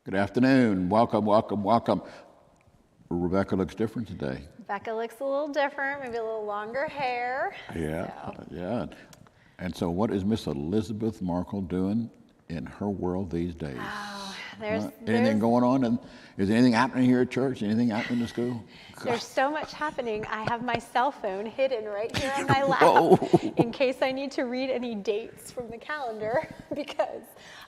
Good afternoon. Welcome, welcome, welcome. Rebecca looks different today. Rebecca looks a little different, maybe a little longer hair. Yeah. And so what is Miss Elizabeth Markle doing in her world these days? Oh, anything going on? And is anything happening here at church? Anything happening in school? There's so much happening. I have my cell phone hidden right here on my lap in case I need to read any dates from the calendar because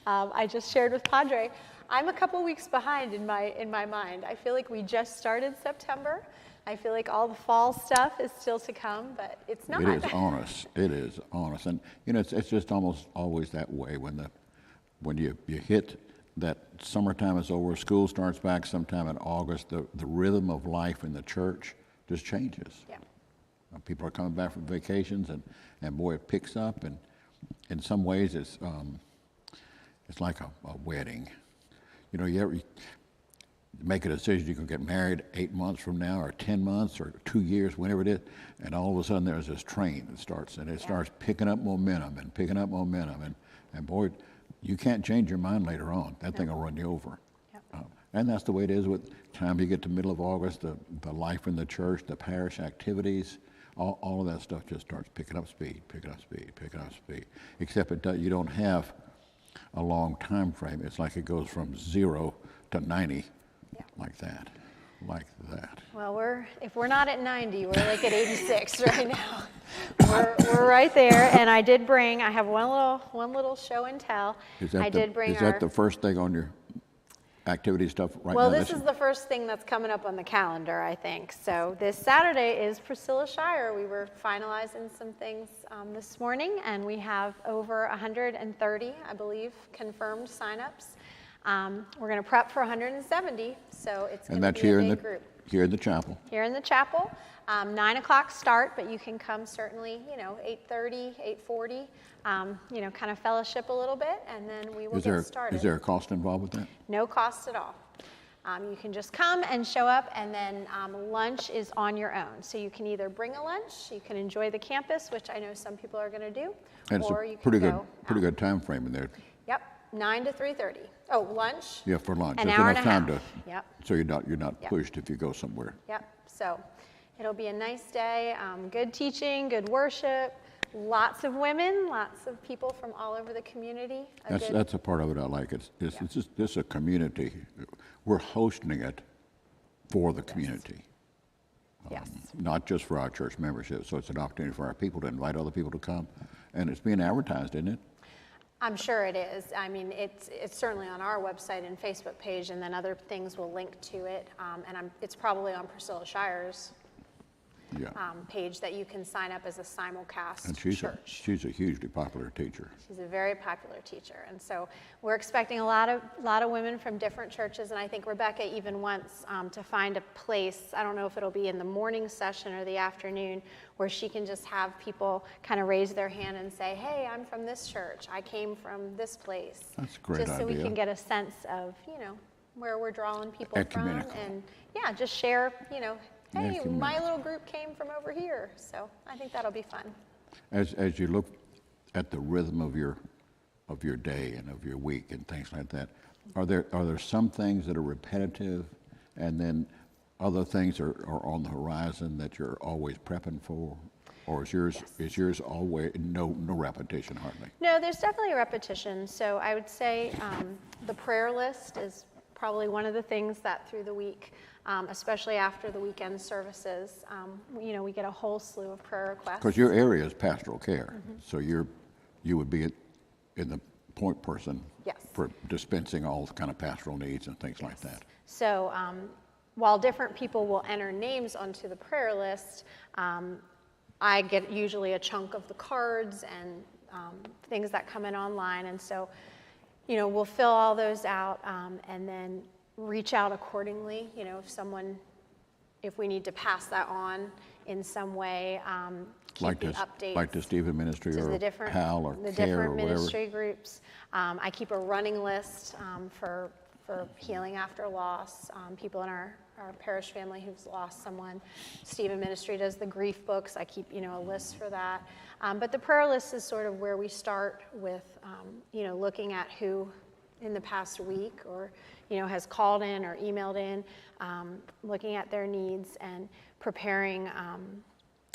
I just shared with Padre. I'm a couple weeks behind in my mind. I feel like we just started September. I feel like all the fall stuff is still to come, but it's not. It is honest. It is honest. And, you know, it's just almost always that way when you hit that summertime is over, school starts back sometime in August, the rhythm of life in the church just changes. Yeah. People are coming back from vacations, and boy, it picks up. And in some ways, it's like a wedding. You know, you ever make a decision, you can get married 8 months from now, or 10 months, or 2 years, whenever it is, and all of a sudden there's this train that starts, and it starts picking up momentum, and boy, you can't change your mind later on. That thing will run you over. Yep. And that's the way it is with time you get to middle of August, the life in the church, the parish activities, all of that stuff just starts picking up speed, except you don't have a long time frame. It's like it goes from 0 to 90, like that. Well, if we're not at 90, we're like at 86 right now. We're right there, and I have one little show and tell. Is that the first thing on your activity stuff right now? Well, this is the first thing that's coming up on the calendar, I think. So this Saturday is Priscilla Shire. We were finalizing some things this morning, and we have over 130, I believe, confirmed signups. We're going to prep for 170, so it's going to be a big group. Here in the chapel. Here in the chapel. 9 o'clock start, but you can come certainly, 8:30, 8:40, kind of fellowship a little bit, and then we will get started. Is there a cost involved with that? No cost at all. You can just come and show up, and then lunch is on your own. So you can either bring a lunch, you can enjoy the campus, which I know some people are going to do, and or it's you can go pretty good time frame in there. Yep, 9 to 3:30. Oh, lunch? Yeah, for lunch. An There's hour enough and a time half. Yep. So you're not pushed if you go somewhere. Yep. So it'll be a nice day. Good teaching, good worship. Lots of women, lots of people from all over the community. That's a part of it I like. It's just a community. We're hosting it for the community. Yes. Not just for our church membership. So it's an opportunity for our people to invite other people to come. And it's being advertised, isn't it? I'm sure it is. I mean, it's certainly on our website and Facebook page, and then other things will link to it. And it's probably on Priscilla Shire's page that you can sign up as a simulcast and church. She's a hugely popular teacher. She's a very popular teacher, and so we're expecting a lot of women from different churches. And I think Rebecca even wants to find a place. I don't know if it'll be in the morning session or the afternoon, where she can just have people kind of raise their hand and say, "Hey, I'm from this church. I came from this place." That's a great idea. Just so we can get a sense of where we're drawing people from, and just share hey, my little group came from over here. So I think that'll be fun. As you look at the rhythm of your day and of your week and things like that, are there some things that are repetitive, and then other things are on the horizon that you're always prepping for? Or is yours always no repetition hardly? No, there's definitely a repetition. So I would say the prayer list is probably one of the things that through the week, especially after the weekend services, we get a whole slew of prayer requests. Because your area is pastoral care, so you would be in the point person for dispensing all the kind of pastoral needs and things like that. So while different people will enter names onto the prayer list, I get usually a chunk of the cards and things that come in online, and so we'll fill all those out and then reach out accordingly. If we need to pass that on in some way, keep the updates. Like the Stephen Ministry or PAL or the CARE different or whatever. ministry groups. I keep a running list for healing after loss, people in our parish family who's lost someone. Stephen Ministry does the grief books. I keep a list for that. But the prayer list is sort of where we start with looking at who in the past week, or has called in or emailed in, looking at their needs and preparing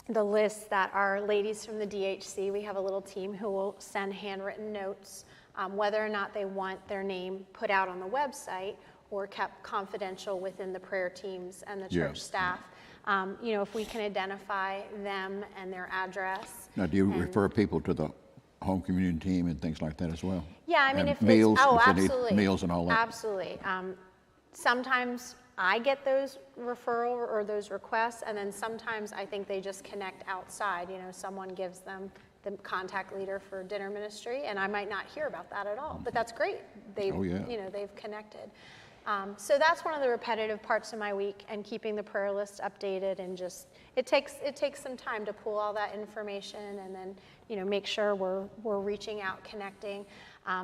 the lists that our ladies from the DHC, we have a little team who will send handwritten notes, whether or not they want their name put out on the website or kept confidential within the prayer teams and the church staff. If we can identify them and their address. Now, do you refer people to the home community team and things like that as well? Yeah, I mean, and if meals, it's, if they absolutely. need meals and all that? Absolutely. Sometimes I get those referral or those requests, and then sometimes I think they just connect outside. Someone gives them the contact leader for dinner ministry, and I might not hear about that at all, but that's great. They've connected. So that's one of the repetitive parts of my week, and keeping the prayer list updated, and just it takes some time to pull all that information, and then make sure we're reaching out, connecting.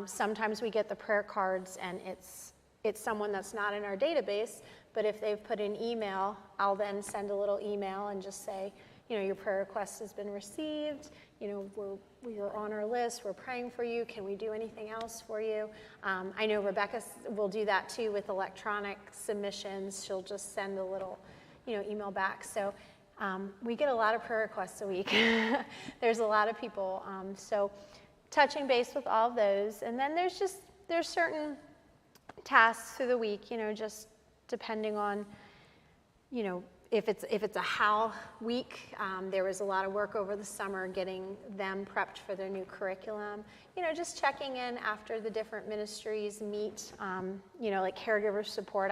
Sometimes we get the prayer cards, and it's someone that's not in our database, but if they've put an email, I'll then send a little email and just say, your prayer request has been received. We're on our list. We're praying for you. Can we do anything else for you? I know Rebecca will do that too with electronic submissions. She'll just send a little, email back. So we get a lot of prayer requests a week. There's a lot of people. So touching base with all of those, and then there's certain tasks through the week. Just depending on, if it's a HAL week, there was a lot of work over the summer getting them prepped for their new curriculum. Just checking in after the different ministries meet. Like caregiver support,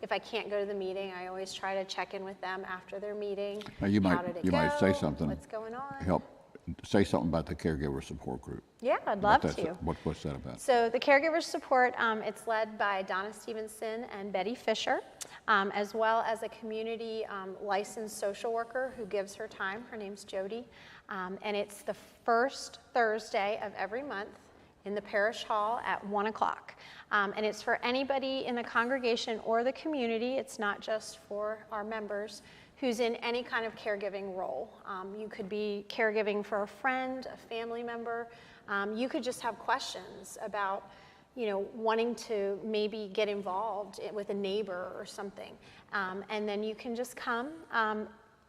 if I can't go to the meeting, I always try to check in with them after their meeting. Now you How did it go? might say something. What's going on? Say something about the caregiver support group. Yeah, I'd love to. What's that about? So the caregiver support, it's led by Donna Stevenson and Betty Fisher, as well as a community licensed social worker who gives her time. Her name's Jody. And it's the first Thursday of every month in the parish hall at 1 o'clock. And it's for anybody in the congregation or the community. It's not just for our members who's in any kind of caregiving role. You could be caregiving for a friend, a family member. You could just have questions about, wanting to maybe get involved with a neighbor or something. And then you can just come.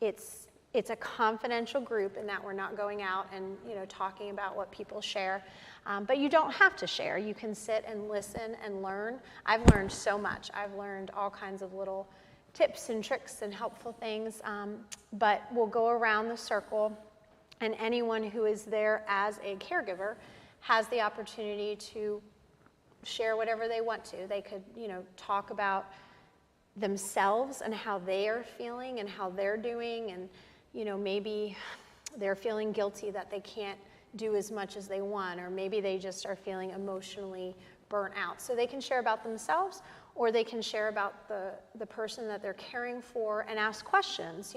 It's a confidential group in that we're not going out and, talking about what people share. But you don't have to share. You can sit and listen and learn. I've learned so much. I've learned all kinds of little tips and tricks and helpful things, but we'll go around the circle, and anyone who is there as a caregiver has the opportunity to share whatever they want to. They could, talk about themselves and how they are feeling and how they're doing, and, maybe they're feeling guilty that they can't do as much as they want, or maybe they just are feeling emotionally burnt out. So they can share about themselves, or they can share about the person that they're caring for and ask questions.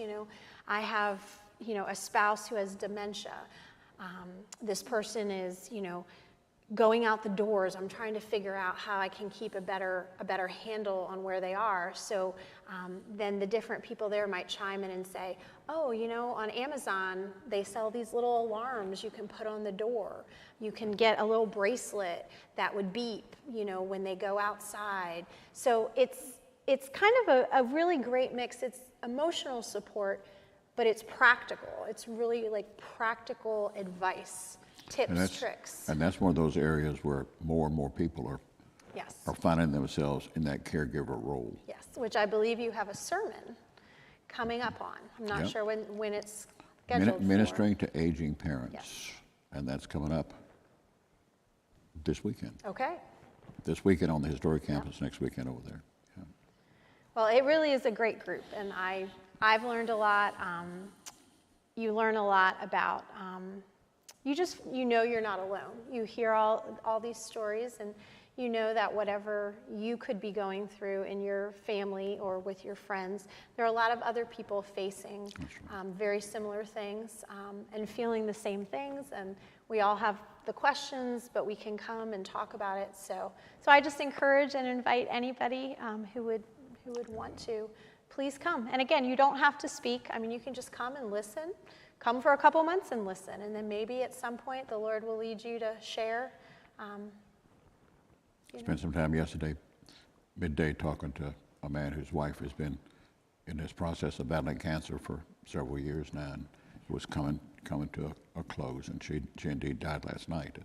I have, a spouse who has dementia. This person is, going out the doors. I'm trying to figure out how I can keep a better handle on where they are. So then the different people there might chime in and say, oh, on Amazon, they sell these little alarms you can put on the door. You can get a little bracelet that would beep, when they go outside. So it's kind of a really great mix. It's emotional support, but it's practical. It's really like practical advice. Tips, tricks. And that's one of those areas where more and more people are finding themselves in that caregiver role. Yes, which I believe you have a sermon coming up on. I'm not sure when it's scheduled Ministering to aging parents. And that's coming up this weekend. Okay. This weekend on the historic campus, next weekend over there. Yeah. Well, it really is a great group, and I've learned a lot. You learn a lot about... you're not alone. You hear all these stories, and you know that whatever you could be going through in your family or with your friends, there are a lot of other people facing very similar things and feeling the same things, and we all have the questions, but we can come and talk about it. So I just encourage and invite anybody who would want to, please come. And again, you don't have to speak. I mean, you can just come and listen. Come for a couple months and listen, and then maybe at some point the Lord will lead you to share. Spent some time yesterday, midday, talking to a man whose wife has been in this process of battling cancer for several years now, and it was coming to a close, and she indeed died last night.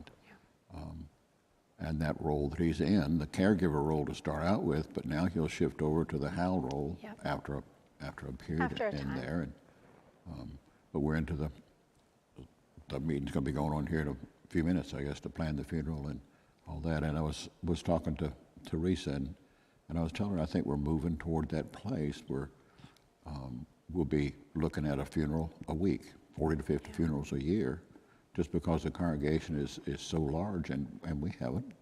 And that role that he's in, the caregiver role to start out with, but now he'll shift over to the Hal role after a period in there. And, but we're into the meeting's going to be going on here in a few minutes, I guess, to plan the funeral and all that. And I was talking to Teresa, and I was telling her I think we're moving toward that place where we'll be looking at a funeral a week, 40 to 50 funerals a year, just because the congregation is so large, and we haven't.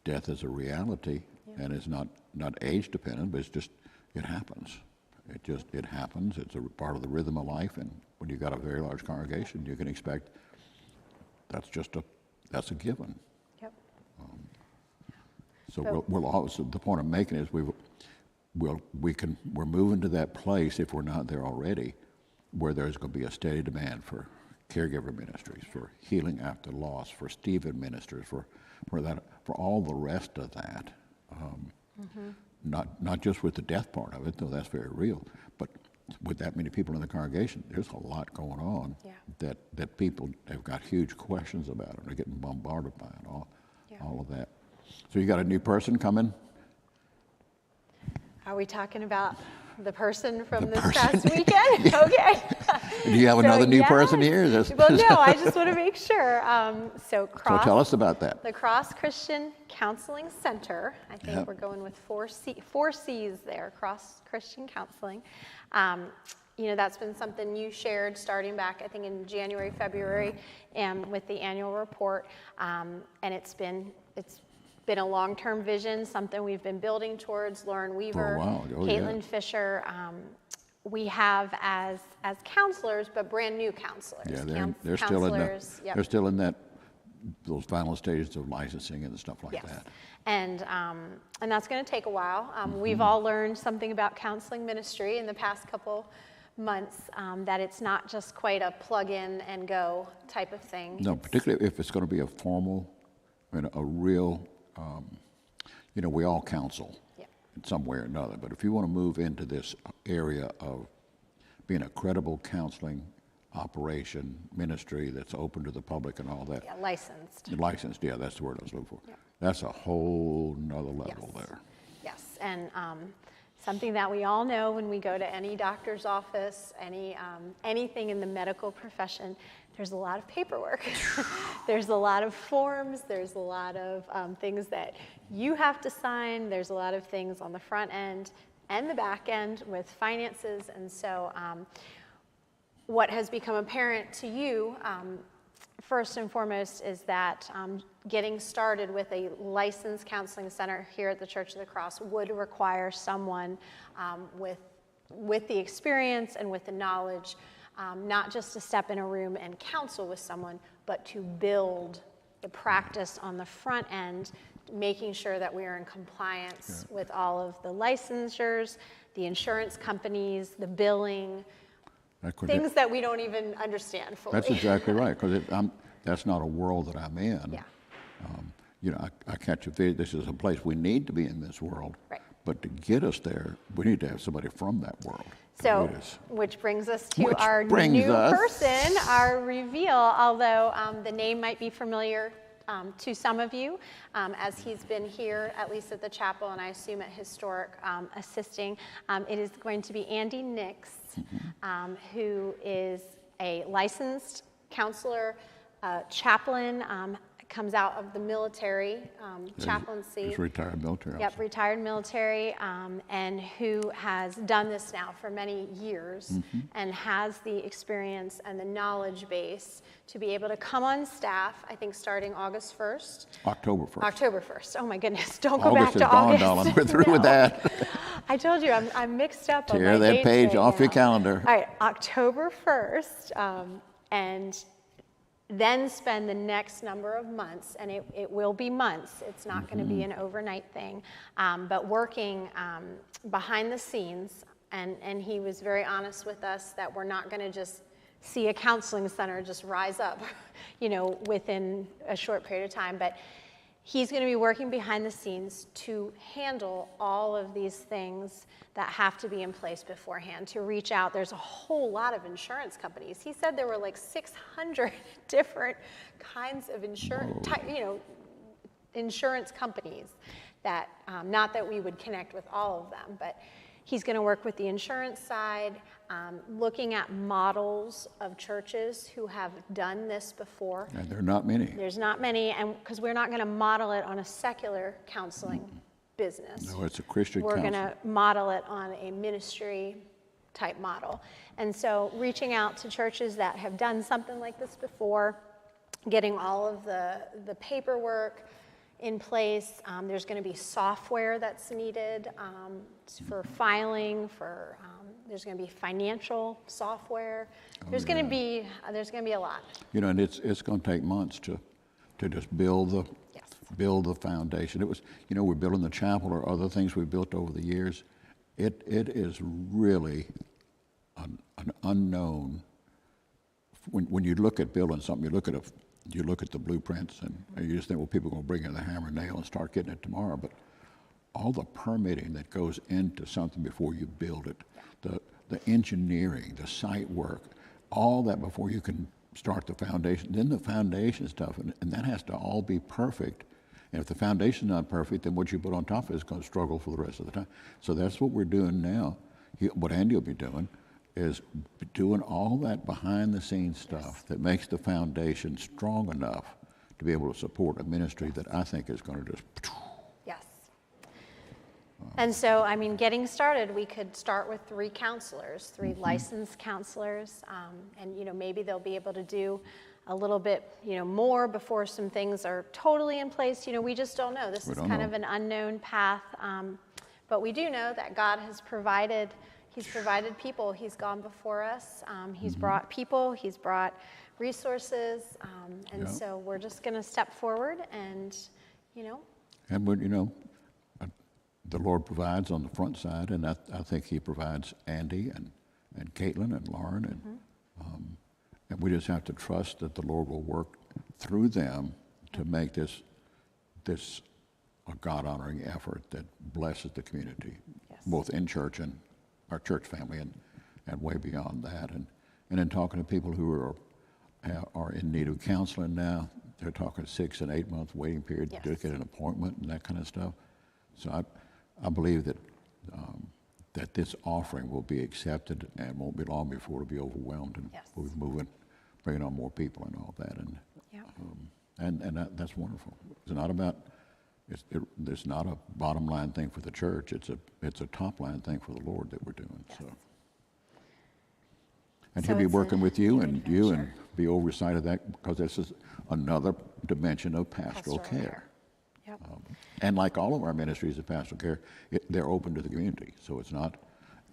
Death is a reality, and it's not age dependent, but it's just, it happens. It happens. It's a part of the rhythm of life, and when you've got a very large congregation, you can expect that's a given. Yep. So we'll always, the point I'm making is we're moving to that place, if we're not there already, where there's going to be a steady demand for caregiver ministries, for healing after loss, for Stephen ministers, for all the rest of that. Not just with the death part of it, though that's very real, but with that many people in the congregation, there's a lot going on that people have got huge questions about, and they're getting bombarded by it, all of that. So you got a new person coming? Are we talking about the person from this past weekend? Yeah. Okay. Do you have another new person here? Well, no, I just want to make sure. So tell us about that. The Cross Christian Counseling Center. I think we're going with four C's there, Cross Christian Counseling. That's been something you shared starting back, I think, in January, February, and with the annual report. And it's been a long-term vision, something we've been building towards. Lauren Weaver, Caitlin Fisher, we have as counselors, but brand new counselors. Yeah, they're still in those final stages of licensing and stuff like that. And that's going to take a while. We've all learned something about counseling ministry in the past couple months, that it's not just quite a plug-in and go type of thing. No, particularly if it's going to be a formal, a real. We all counsel in some way or another, but if you want to move into this area of being a credible counseling operation, ministry that's open to the public and all that. Yeah, licensed. Licensed, yeah, that's the word I was looking for. Yeah. That's a whole nother level there. Yes, and something that we all know when we go to any doctor's office, anything in the medical profession, there's a lot of paperwork. There's a lot of forms. There's a lot of things that you have to sign. There's a lot of things on the front end and the back end with finances. And so what has become apparent to you, first and foremost, is that getting started with a licensed counseling center here at the Church of the Cross would require someone with the experience and with the knowledge, not just to step in a room and counsel with someone, but to build the practice on the front end, making sure that we are in compliance with all of the licensures, the insurance companies, the billing, things that we don't even understand fully. That's exactly right, because that's not a world that I'm in. Yeah. I catch a video. This is a place we need to be in this world. Right. But to get us there, we need to have somebody from that world. So, which brings us to our new person, our reveal, although the name might be familiar to some of you, as he's been here, at least at the chapel, and I assume at Historic, assisting. It is going to be Andy Nix, who is a licensed counselor, chaplain, comes out of the military chaplaincy. He's retired military. Yep, retired military, and who has done this now for many years and has the experience and the knowledge base to be able to come on staff, I think starting August 1st. October 1st. October 1st. Oh my goodness, don't go back to August. August. We're through with that. I told you, I'm mixed up on my Tear that dates page right off now. your calendar. All right, October 1st, and then spend the next number of months, and it will be months. It's not going to be an overnight thing, but working behind the scenes. And he was very honest with us that we're not going to just see a counseling center just rise up, within a short period of time. But he's going to be working behind the scenes to handle all of these things that have to be in place beforehand, to reach out. There's a whole lot of insurance companies. He said there were like 600 different kinds of insurance companies that, not that we would connect with all of them, but he's going to work with the insurance side, looking at models of churches who have done this before. And there are not many. There's not many, and because we're not going to model it on a secular counseling business. No, it's a Christian We're counseling. going to model it on a ministry type model. And so reaching out to churches that have done something like this before, getting all of the paperwork in place. There's going to be software that's needed for filing, there's going to be financial software. There's going to be a lot. You know, and it's going to take months to just build the foundation. It was, you know, we're building the chapel or other things we've built over the years. It is really an unknown. When you look at building something, you look at the blueprints and you just think, well, people are going to bring in the hammer and nail and start getting it tomorrow. But all the permitting that goes into something before you build it, the engineering, the site work, all that before you can start the foundation, then the foundation stuff, and that has to all be perfect. And if the foundation's not perfect, then what you put on top of it is going to struggle for the rest of the time. So that's what we're doing now. What Andy will be doing is doing all that behind the scenes stuff that makes the foundation strong enough to be able to support a ministry that I think is going to just. Yes. And so, I mean, getting started, we could start with 3 counselors, 3 licensed counselors, and, you know, maybe they'll be able to do a little bit, you know, more before some things are totally in place. You know, we just don't know. This is kind of an unknown path, but we do know that God has provided. He's provided people. He's gone before us. He's brought people. He's brought resources, and so we're just going to step forward and, you know. And when, you know, the Lord provides on the front side, and I think He provides Andy and Caitlin and Lauren, and we just have to trust that the Lord will work through them to make this a God-honoring effort that blesses the community, both in church and our church family and way beyond that. And then talking to people who are in need of counseling now, they're talking 6 and 8 month waiting period to get an appointment and that kind of stuff. So I believe that that this offering will be accepted and won't be long before it'll be overwhelmed and we'll be moving, bringing on more people and all that. And that's wonderful. It's not about. It's not a bottom line thing for the church. It's a top line thing for the Lord that we're doing. So, and He'll be working with you and be oversight of that, because this is another dimension of pastoral care. Yep. And like all of our ministries of pastoral care, they're open to the community. So it's not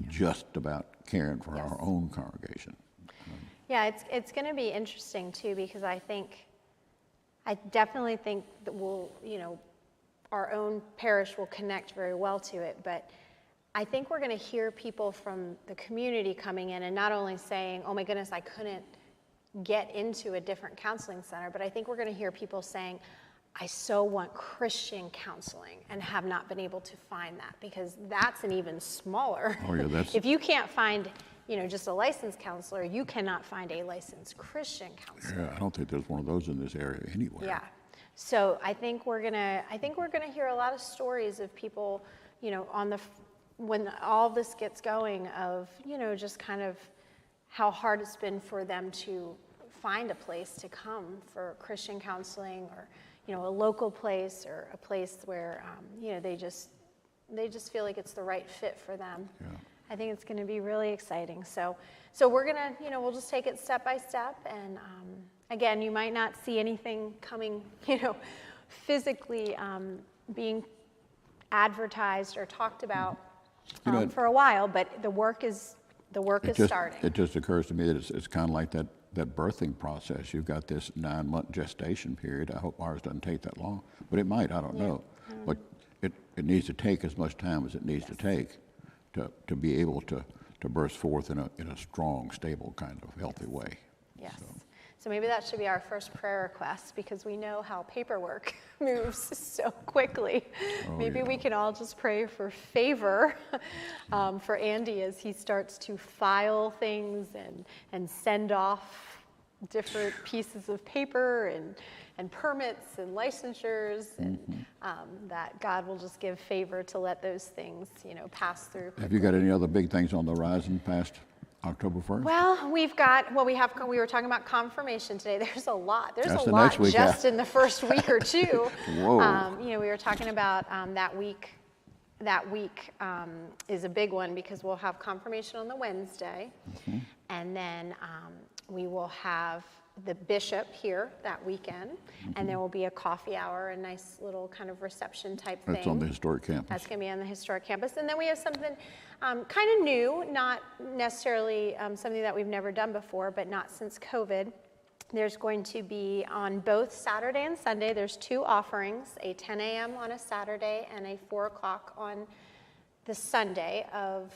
just about caring for our own congregation. Yeah, it's going to be interesting too, because I definitely think that our own parish will connect very well to it, but I think we're going to hear people from the community coming in and not only saying, oh my goodness, I couldn't get into a different counseling center, but I think we're going to hear people saying, I so want Christian counseling and have not been able to find that, because that's an even smaller. Oh, yeah, If you can't find, just a licensed counselor, you cannot find a licensed Christian counselor. Yeah, I don't think there's one of those in this area anywhere. Yeah. So I think we're gonna hear a lot of stories of people, when all this gets going, of just kind of how hard it's been for them to find a place to come for Christian counseling, or a local place, or a place where they just feel like it's the right fit for them. Yeah. I think it's going to be really exciting. So we're gonna we'll just take it step by step, and again, you might not see anything coming, physically being advertised or talked about for a while, but the work is starting. It just occurs to me that it's kind of like that birthing process. You've got this 9-month gestation period. I hope ours doesn't take that long, but it might. I don't know. But it needs to take as much time as it needs to take to be able to burst forth in a strong, stable kind of healthy way. Yes. So maybe that should be our first prayer request, because we know how paperwork moves so quickly. Maybe we can all just pray for favor for Andy as he starts to file things and send off different pieces of paper and permits and licensures, and that God will just give favor to let those things, pass through quickly. Have you got any other big things on the horizon past October 1st? Well, we were talking about confirmation today. There's a lot. There's That's a the lot next week, just in the first week or two. Whoa. We were talking about that week. That week is a big one because we'll have confirmation on the Wednesday, and then we will have the bishop here that weekend, and there will be a coffee hour, a nice little kind of reception type thing. That's on the historic campus. That's going to be on the historic campus. And then we have something kind of new, not necessarily something that we've never done before, but not since COVID. There's going to be on both Saturday and Sunday, there's 2 offerings, a 10 a.m. on a Saturday and a 4 o'clock on the Sunday of,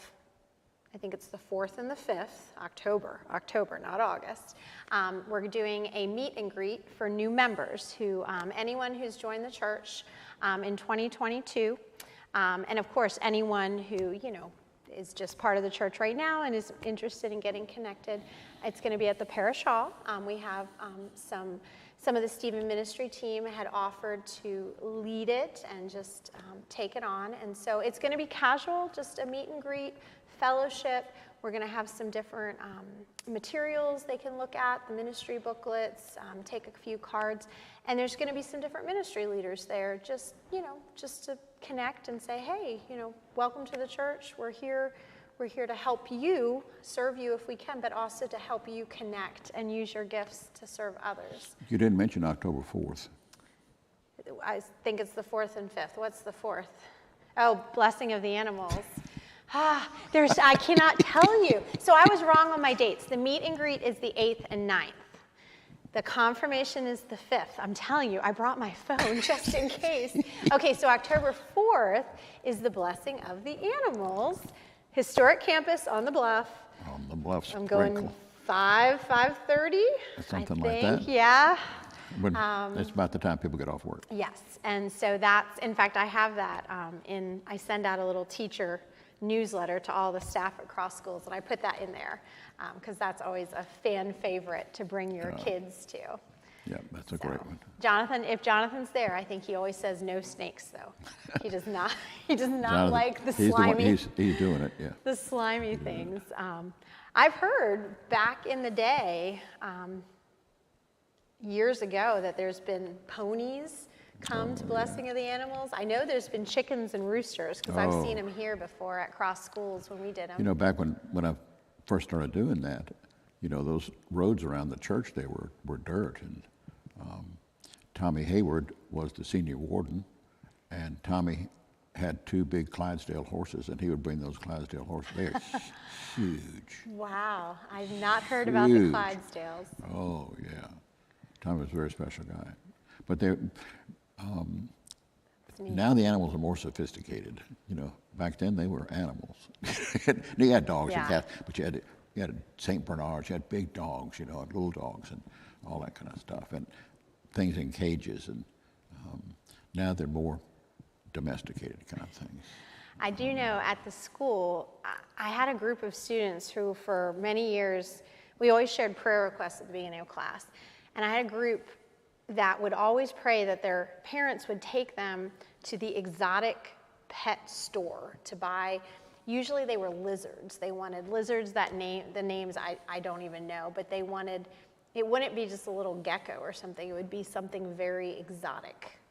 I think it's the 4th and the 5th, October, not August. We're doing a meet and greet for new members, anyone who's joined the church in 2022, and of course anyone who is just part of the church right now and is interested in getting connected. It's going to be at the parish hall. We have some of the Stephen ministry team had offered to lead it and just take it on, and so it's going to be casual, just a meet and greet, fellowship. We're going to have some different materials they can look at, the ministry booklets, take a few cards, and there's going to be some different ministry leaders there, just to connect and say, hey, welcome to the church. We're here to help you, serve you if we can, but also to help you connect and use your gifts to serve others. You didn't mention October 4th. I think it's the 4th and 5th. What's the 4th? Oh, blessing of the animals. I cannot tell you. So I was wrong on my dates. The meet and greet is the 8th and 9th. The confirmation is the 5th. I'm telling you, I brought my phone just in case. Okay, so October 4th is the blessing of the animals. Historic campus on the bluff. On the bluff I'm sprinkle. going 5:30. Something I like think, that. yeah. When it's about the time people get off work. Yes, and so that's, in fact, I have that I send out a little teacher newsletter to all the staff at Cross Schools, and I put that in there because that's always a fan favorite to bring your kids to. Yeah, that's a great one. Jonathan, if Jonathan's there, I think he always says no snakes, though. He does not. He does not Jonathan, like the he's slimy. He's doing it. Yeah. The slimy things. I've heard back in the day, years ago, that there's been ponies come to Blessing of the Animals. I know there's been chickens and roosters because I've seen them here before at Cross Schools when we did them. Back when I first started doing that, those roads around the church, they were dirt, and Tommy Hayward was the senior warden, and Tommy had 2 big Clydesdale horses, and he would bring those Clydesdale horses. They're huge. Wow, I've not heard about the Clydesdales. Oh yeah, Tommy was a very special guy, but they're. Now the animals are more sophisticated. Back then they were animals. You had dogs and cats, but you had St. Bernards, you had big dogs, little dogs and all that kind of stuff, and things in cages. And now they're more domesticated kind of things. I do know at the school, I had a group of students who for many years, we always shared prayer requests at the beginning of class, and I had a group that would always pray that their parents would take them to the exotic pet store to buy. Usually they were lizards. They wanted lizards the names I don't even know, but they wanted, it wouldn't be just a little gecko or something. It would be something very exotic.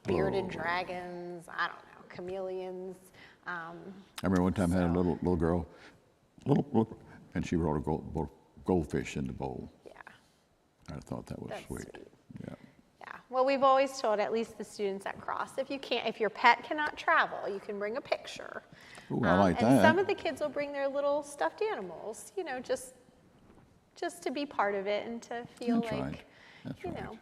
Bearded dragons, I don't know, chameleons. I remember one time I had a little girl, and she brought a goldfish in the bowl. Yeah. I thought that was sweet. Yeah. Yeah. Well, we've always told at least the students at Cross, if your pet cannot travel, you can bring a picture. Ooh, I like that. And some of the kids will bring their little stuffed animals, just to be part of it and to feel That's like, right. That's right.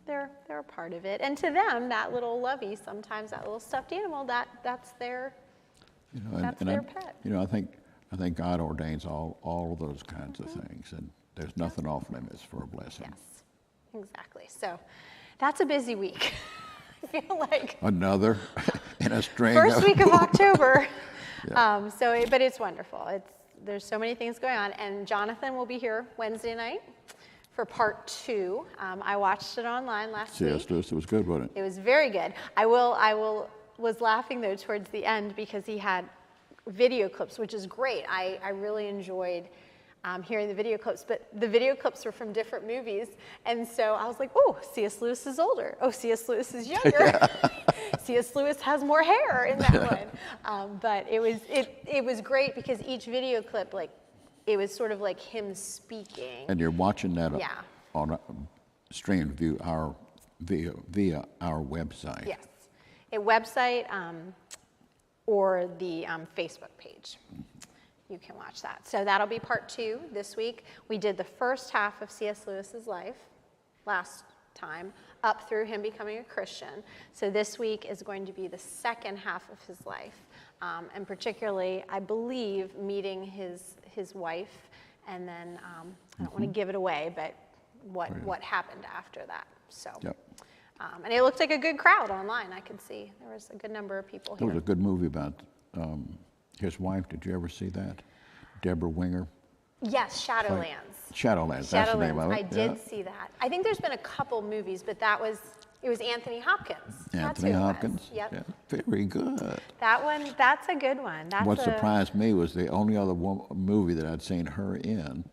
They're a part of it. And to them, that little lovey, sometimes that little stuffed animal, that's their pet. I think God ordains all of those kinds of things, and There's nothing off limits for a blessing. Yes, exactly. So that's a busy week. I feel like Another in a string. first week of October. Yeah. But it's wonderful. There's so many things going on, and Jonathan will be here Wednesday night for part 2. I watched it online last week. C.S. Lewis, it was good, wasn't it? It was very good. I was laughing though towards the end because he had video clips, which is great. I really enjoyed hearing the video clips, but the video clips were from different movies, and so I was like, oh, C.S. Lewis is older. Oh, C.S. Lewis is younger. C.S. Lewis has more hair in that one. But it was great because each video clip, like, it was sort of like him speaking. And you're watching that Yeah. on a stream via our website. Yes, a website or the Facebook page. You can watch that. So that'll be part 2 this week. We did the first half of C.S. Lewis's life last time, up through him becoming a Christian. So this week is going to be the second half of his life, and particularly, I believe, meeting his wife, and then I don't want to give it away, but what happened after that. So. Yep. And it looked like a good crowd online. I could see there was a good number of people There here. was a good movie about his wife. Did you ever see that? Deborah Winger. Yes, Shadowlands. Shadowlands. That's the name of it. I did see that. I think there's been a couple movies, but it was Anthony Hopkins. Anthony Hopkins. Yep. Yeah, very good. That one, that's a good one. What surprised me was the only other movie that I'd seen her in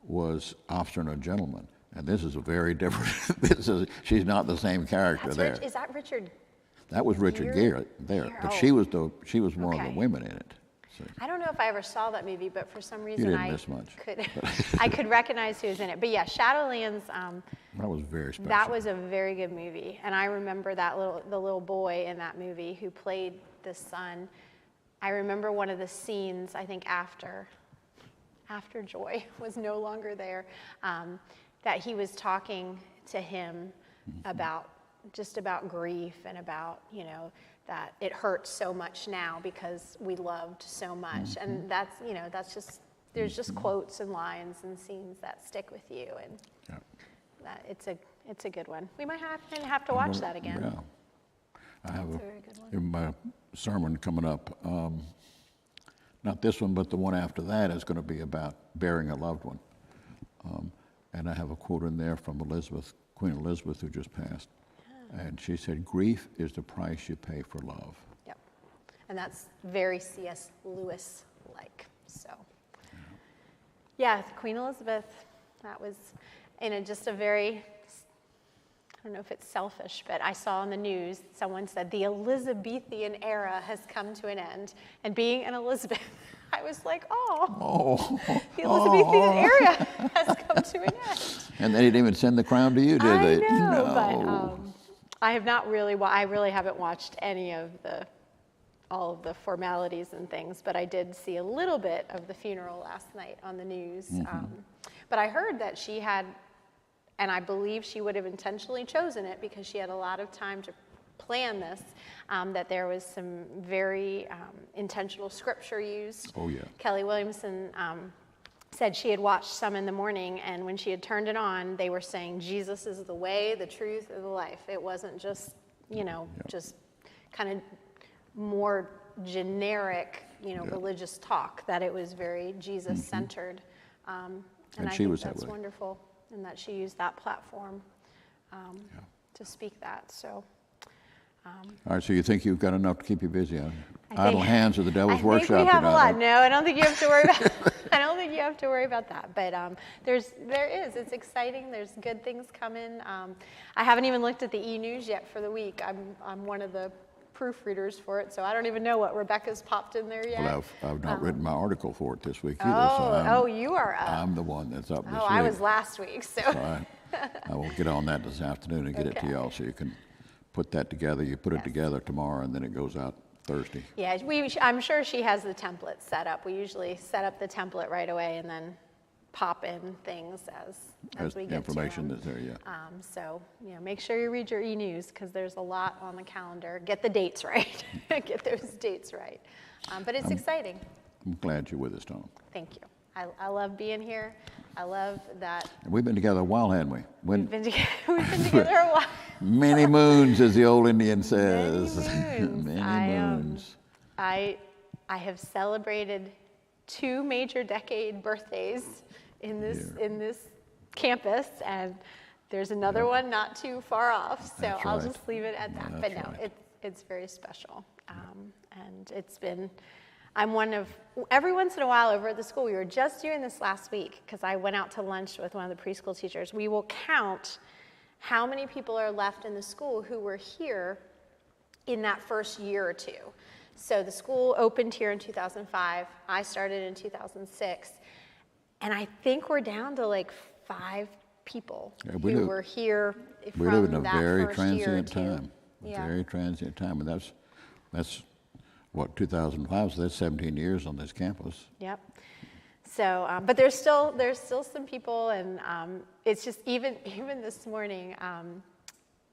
was Officer and a Gentleman. And this is a very different, she's not the same character there. Is that Richard? That was Richard Gere there, but she was one of the women in it. So. I don't know if I ever saw that movie, but for some reason didn't miss much. I could recognize who was in it. But yeah, Shadowlands. That was very special. That was a very good movie, and I remember the little boy in that movie who played the son. I remember one of the scenes. I think after Joy was no longer there, that he was talking to him about grief and about that it hurts so much now because we loved so much, and that's just there's just quotes and lines and scenes that stick with you, and that it's a good one. We might have to watch that again. Yeah, I have a very good one. in my sermon coming up. Not this one, but the one after that is going to be about burying a loved one, and I have a quote in there from Queen Elizabeth, who just passed. And she said, "Grief is the price you pay for love." Yep. And that's very C.S. Lewis-like. So, yeah, Queen Elizabeth, that was just a very, I don't know if it's selfish, but I saw on the news, someone said, the Elizabethan era has come to an end. And being an Elizabeth, I was like, the Elizabethan era has come to an end. And they didn't even send the crown to you, did they? I know, No. but I have not really. I really haven't watched any of all of the formalities and things, but I did see a little bit of the funeral last night on the news. But I heard that she had, and I believe she would have intentionally chosen it because she had a lot of time to plan this. That there was some very intentional scripture used. Oh yeah. Kelly Williamson said she had watched some in the morning, and when she had turned it on, they were saying Jesus is the way, the truth, and the life. It wasn't just, just kind of more generic, religious talk, that it was very Jesus-centered. And I think that's wonderful, and that she used that platform to speak that. So. All right, so you think you've got enough to keep you busy? Idle hands are the devil's workshop. I think we have a lot. No, I don't think you have to worry about. I don't think you have to worry about that. But it's exciting. There's good things coming. I haven't even looked at the e-news yet for the week. I'm one of the proofreaders for it, so I don't even know what Rebecca's popped in there yet. Well, I've not written my article for it this week either. So you are up. I'm the one that's up this week. I was last week, so. All right. I will get on that this afternoon and get it to y'all so you can put that together. You put it together tomorrow, and then it goes out Thursday. Yeah, I'm sure she has the template set up. We usually set up the template right away and then pop in things as we get information to that's there, yeah. So, make sure you read your e-news because there's a lot on the calendar. Get the dates right. Get those dates right. But it's exciting. I'm glad you're with us, Tom. Thank you. I love being here. I love that. We've been together a while, haven't we? We've been together a while. Many moons, as the old Indian says. Many moons. Many moons. I have celebrated 2 major decade birthdays in this campus, and there's another one not too far off. So That's I'll right. just leave it at that. That's But no, right. it's very special, and it's been. I'm one of, every once in a while over at the school, we were just doing this last week because I went out to lunch with one of the preschool teachers. We will count how many people are left in the school who were here in that first year or two. So the school opened here in 2005. I started in 2006. And I think we're down to like 5 people who were here from We live in a that very first year or transient two. time. Yeah. Very transient time. And that's what, 2005, so that's 17 years on this campus. Yep. So, but there's still some people, and it's just even this morning,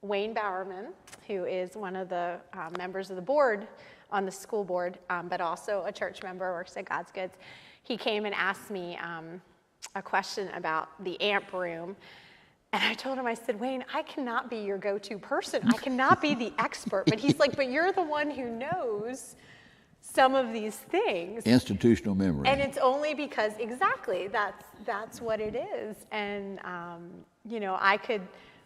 Wayne Bowerman, who is one of the members of the board on the school board, but also a church member, works at God's Goods. He came and asked me a question about the AMP room. And I told him, I said, Wayne, I cannot be your go-to person. I cannot be the expert. But he's like, but you're the one who knows some of these things. Institutional memory. And it's only because, exactly, that's what it is. And, you know, I could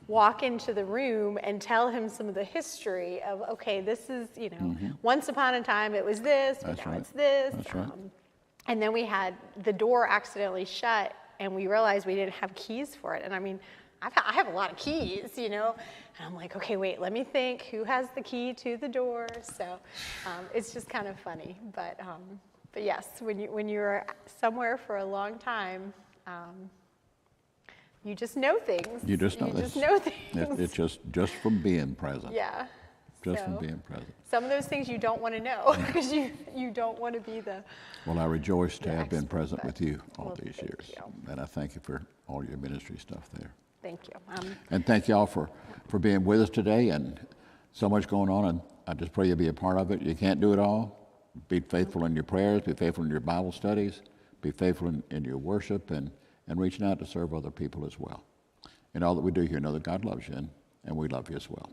walk into the room and tell him some of the history of, okay, this is, you know, once upon a time it was this, but That's now right. it's this. That's right. And then we had the door accidentally shut, and we realized we didn't have keys for it. And I mean, I have a lot of keys, you know, and I'm like, okay, wait, let me think, who has the key to the door? So it's just kind of funny, but yes, when you're somewhere for a long time, you just know things. You just know You this. just know things. It's just from being present. Yeah. Just from So, being present. some of those things you don't want to know because you don't want to be the. Well, I rejoice to the have been expert, present but- with you all well, these thank years. you. And I thank you for all your ministry stuff there. Thank you. And thank you all for being with us today, and so much going on, and I just pray you'll be a part of it. You can't do it all. Be faithful in your prayers, be faithful in your Bible studies, be faithful in your worship, and reaching out to serve other people as well. In all that we do here, know that God loves you, and we love you as well.